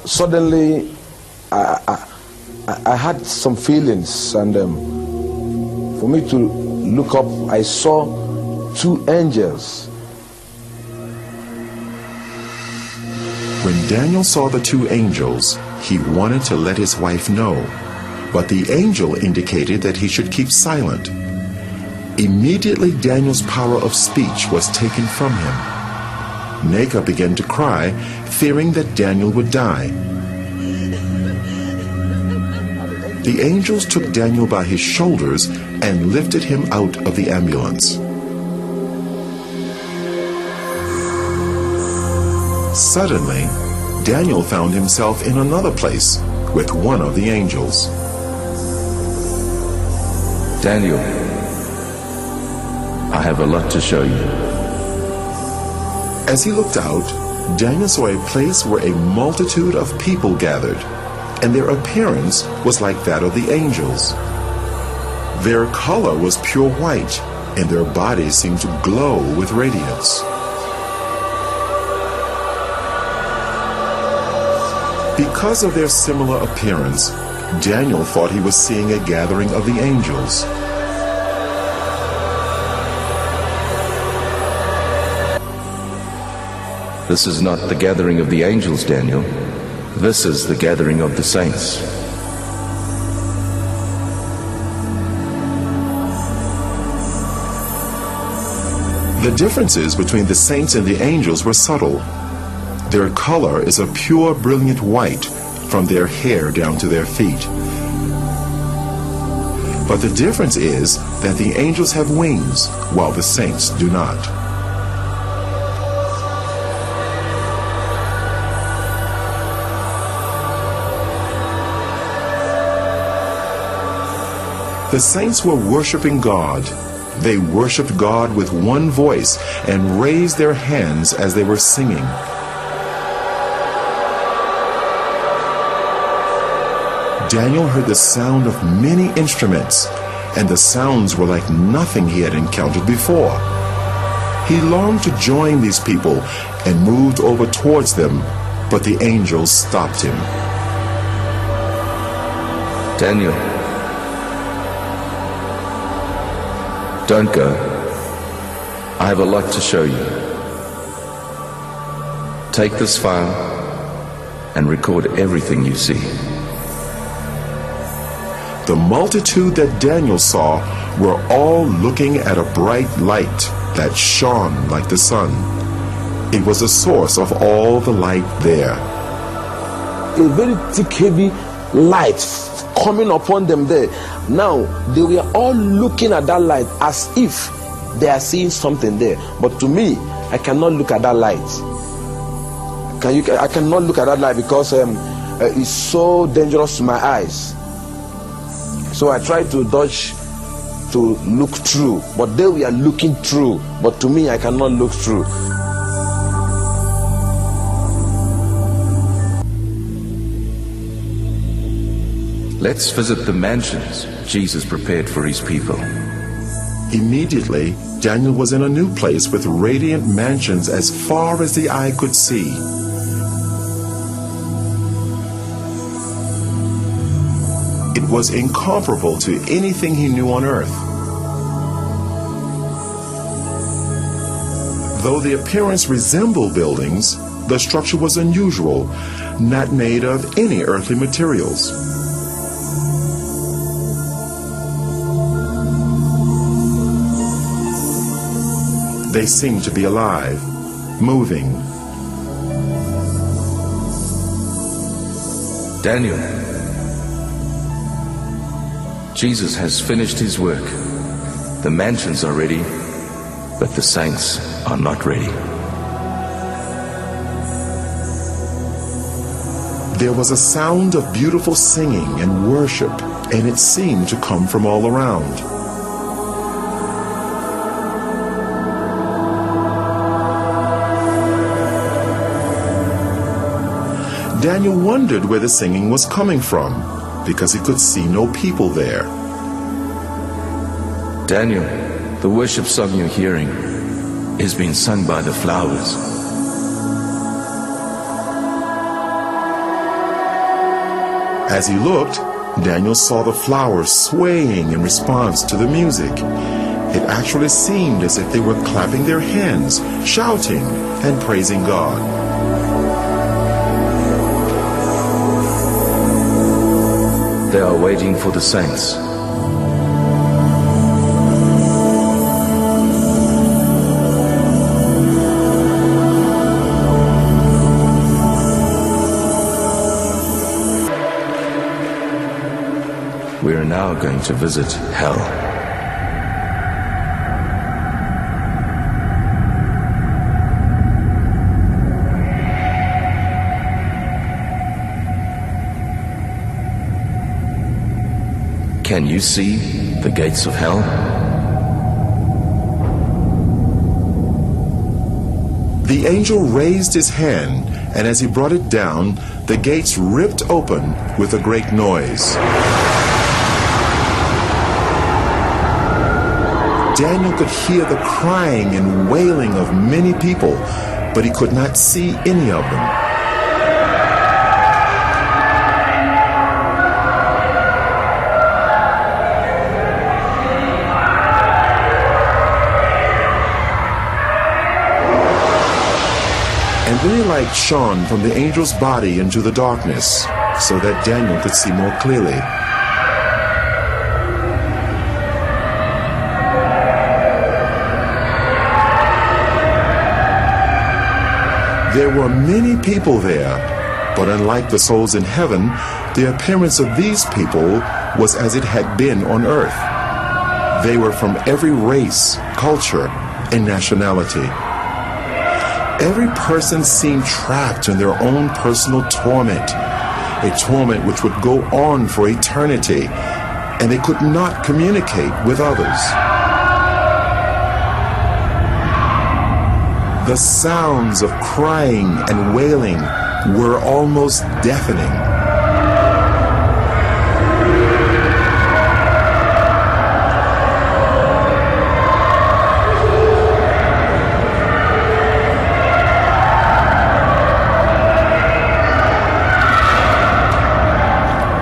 Suddenly, I had some feelings, and for me to look up, I saw two angels. When Daniel saw the two angels, he wanted to let his wife know, but the angel indicated that he should keep silent. Immediately, Daniel's power of speech was taken from him. Neka began to cry, fearing that Daniel would die. The angels took Daniel by his shoulders and lifted him out of the ambulance. Suddenly, Daniel found himself in another place with one of the angels. Daniel, I have a lot to show you. As he looked out, Daniel saw a place where a multitude of people gathered, and their appearance was like that of the angels. Their color was pure white, and their bodies seemed to glow with radiance. Because of their similar appearance, Daniel thought he was seeing a gathering of the angels. This is not the gathering of the angels, Daniel. This is the gathering of the saints. The differences between the saints and the angels were subtle. Their color is a pure, brilliant white from their hair down to their feet. But the difference is that the angels have wings, while the saints do not. The saints were worshiping God. They worshiped God with one voice and raised their hands as they were singing. Daniel heard the sound of many instruments, and the sounds were like nothing he had encountered before. He longed to join these people and moved over towards them, but the angels stopped him. Daniel, don't go. I have a lot to show you. Take this file and record everything you see. The multitude that Daniel saw were all looking at a bright light that shone like the sun. It was the source of all the light there. A very thick, heavy light coming upon them there. Now, they were all looking at that light as if they are seeing something there. But to me, I cannot look at that light. I cannot look at that light because it's so dangerous to my eyes. So I tried to dodge to look through, but they were looking through. But to me, I cannot look through. Let's visit the mansions Jesus prepared for his people. Immediately, Daniel was in a new place with radiant mansions as far as the eye could see. It was incomparable to anything he knew on earth. Though the appearance resembled buildings, the structure was unusual, not made of any earthly materials. They seemed to be alive, moving. Daniel, Jesus has finished his work. The mansions are ready, but the saints are not ready. There was a sound of beautiful singing and worship, and it seemed to come from all around. Daniel wondered where the singing was coming from. because he could see no people there. Daniel, the worship song you're hearing is being sung by the flowers. As he looked, Daniel saw the flowers swaying in response to the music. It actually seemed as if they were clapping their hands, shouting, and praising God. They are waiting for the saints. We are now going to visit hell. Can you see the gates of hell? The angel raised his hand, and as he brought it down, the gates ripped open with a great noise. Daniel could hear the crying and wailing of many people, but he could not see any of them. And then a light shone from the angel's body into the darkness, so that Daniel could see more clearly. There were many people there, but unlike the souls in heaven, the appearance of these people was as it had been on earth. They were from every race, culture, and nationality. Every person seemed trapped in their own personal torment, a torment which would go on for eternity, and they could not communicate with others. The sounds of crying and wailing were almost deafening.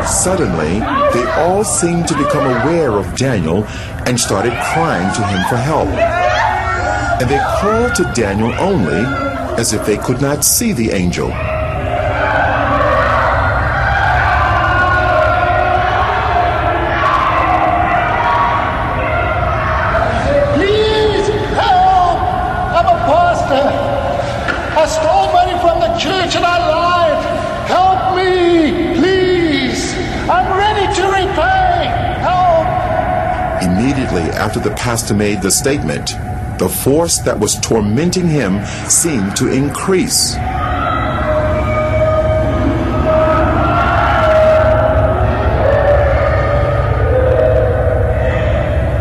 Suddenly, they all seemed to become aware of Daniel and started crying to him for help. And they called to Daniel only as if they could not see the angel. Please help! I'm a pastor. I stole money from the church and I lied. Help me, please. I'm ready to repay. Help! Immediately after the pastor made the statement, the force that was tormenting him seemed to increase.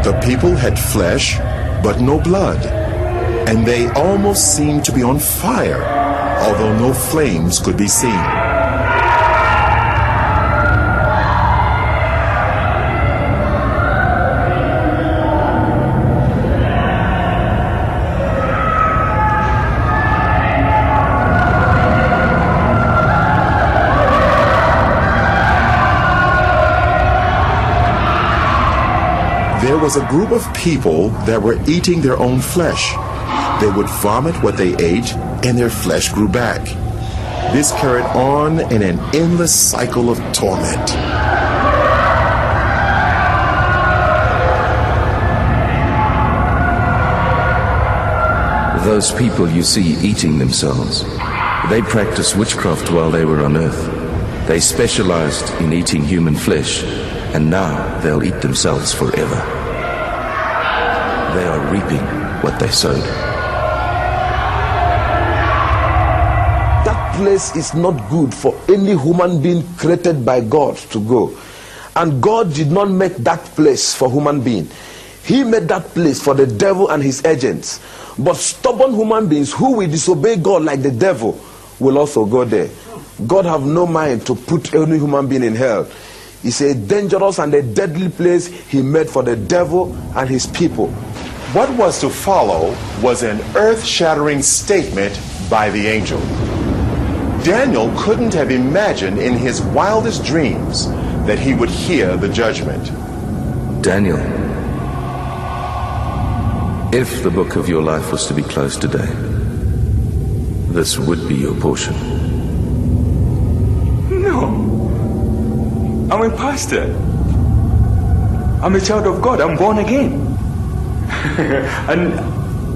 The people had flesh, but no blood, and they almost seemed to be on fire, although no flames could be seen. There was a group of people that were eating their own flesh. They would vomit what they ate, and their flesh grew back. This carried on in an endless cycle of torment. Those people you see eating themselves, they practiced witchcraft while they were on earth. They specialized in eating human flesh, and now they'll eat themselves forever. They are reaping what they sowed. That place is not good for any human being created by God to go. And God did not make that place for human being. He made that place for the devil and his agents. But stubborn human beings who will disobey God like the devil will also go there. God have no mind to put any human being in hell. It's a dangerous and a deadly place he made for the devil and his people. What was to follow was an earth-shattering statement by the angel. Daniel couldn't have imagined in his wildest dreams that he would hear the judgment. Daniel, if the book of your life was to be closed today, this would be your portion. No. I'm a pastor. I'm a child of God. I'm born again. And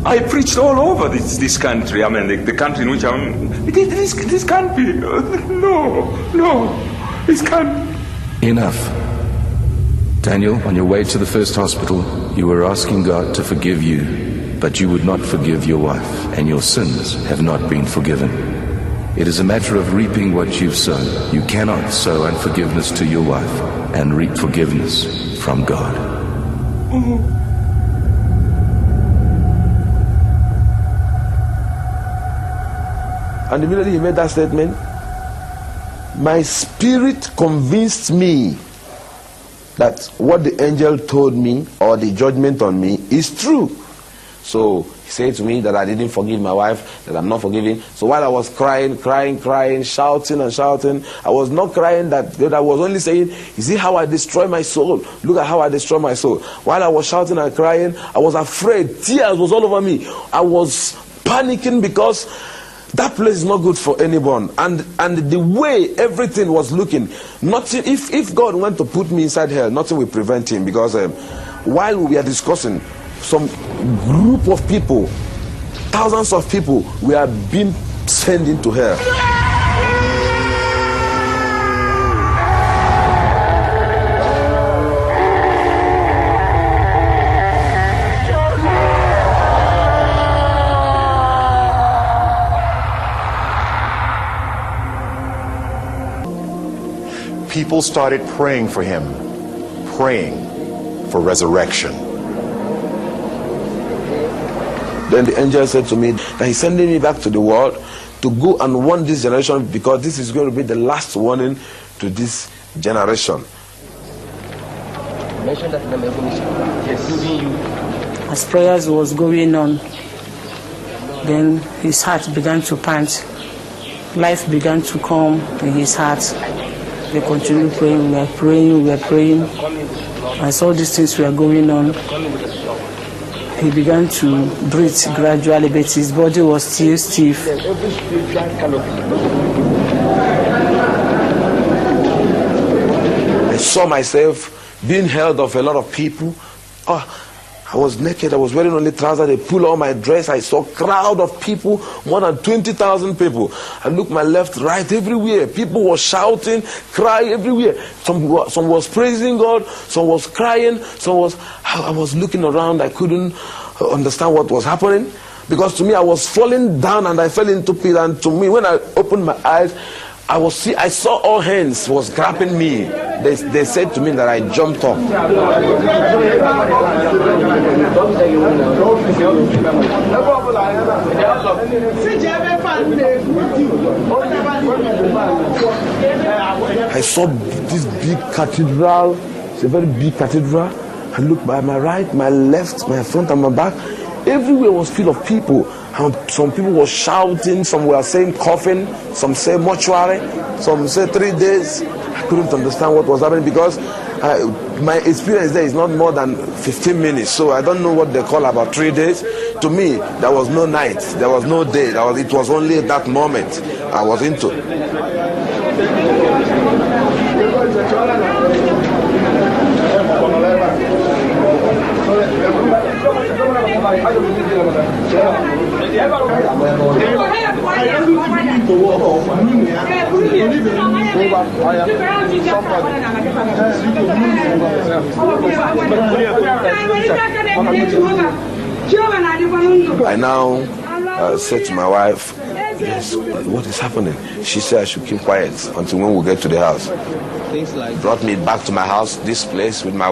I preached all over this country. I mean, the country in which I'm... This can't be. No. This can't. Enough. Daniel, on your way to the first hospital, you were asking God to forgive you, but you would not forgive your wife, and your sins have not been forgiven. It is a matter of reaping what you've sown. You cannot sow unforgiveness to your wife and reap forgiveness from God. Oh. And immediately he made that statement, my spirit convinced me that what the angel told me, or the judgment on me, is true. So he said to me that I didn't forgive my wife, that I'm not forgiving. So while I was crying, shouting, I was not crying that I was only saying, you see how I destroy my soul? Look at how I destroy my soul. While I was shouting and crying, I was afraid. Tears was all over me. I was panicking because that place is not good for anyone. And the way everything was looking, nothing. If God went to put me inside hell, nothing will prevent him. Because while we are discussing, some group of people, thousands of people, we are being sent into hell. People started praying for him, praying for resurrection. Then the angel said to me that he's sending me back to the world to go and warn this generation, because this is going to be the last warning to this generation. As prayers was going on, then his heart began to pant. Life began to come in his heart. We continued praying, we were praying. As all these things were going on, he began to breathe gradually, but his body was still stiff. I saw myself being held of a lot of people. I was naked, I was wearing only trousers, they pulled on my dress. I saw a crowd of people, more than 20,000 people. I looked my left, right, everywhere. People were shouting, crying everywhere. Some was praising God, some was crying, I was looking around, I couldn't understand what was happening. Because to me, I was falling down and I fell into pit. And to me, when I opened my eyes, I saw all hands was grabbing me. They said to me that I jumped up. I saw this big cathedral. It's a very big cathedral. I looked by my right, my left, my front and my back. Everywhere was full of people. Some people were shouting, some were saying coffin, some say mortuary, some say 3 days. I couldn't understand what was happening because my experience there is not more than 15 minutes. So I don't know what they call about 3 days. To me, there was no night, there was no day. It was only that moment I was into. I now said to my wife, yes, what is happening? She said I should keep quiet until when we get to the house. Brought me back to my house, this place with my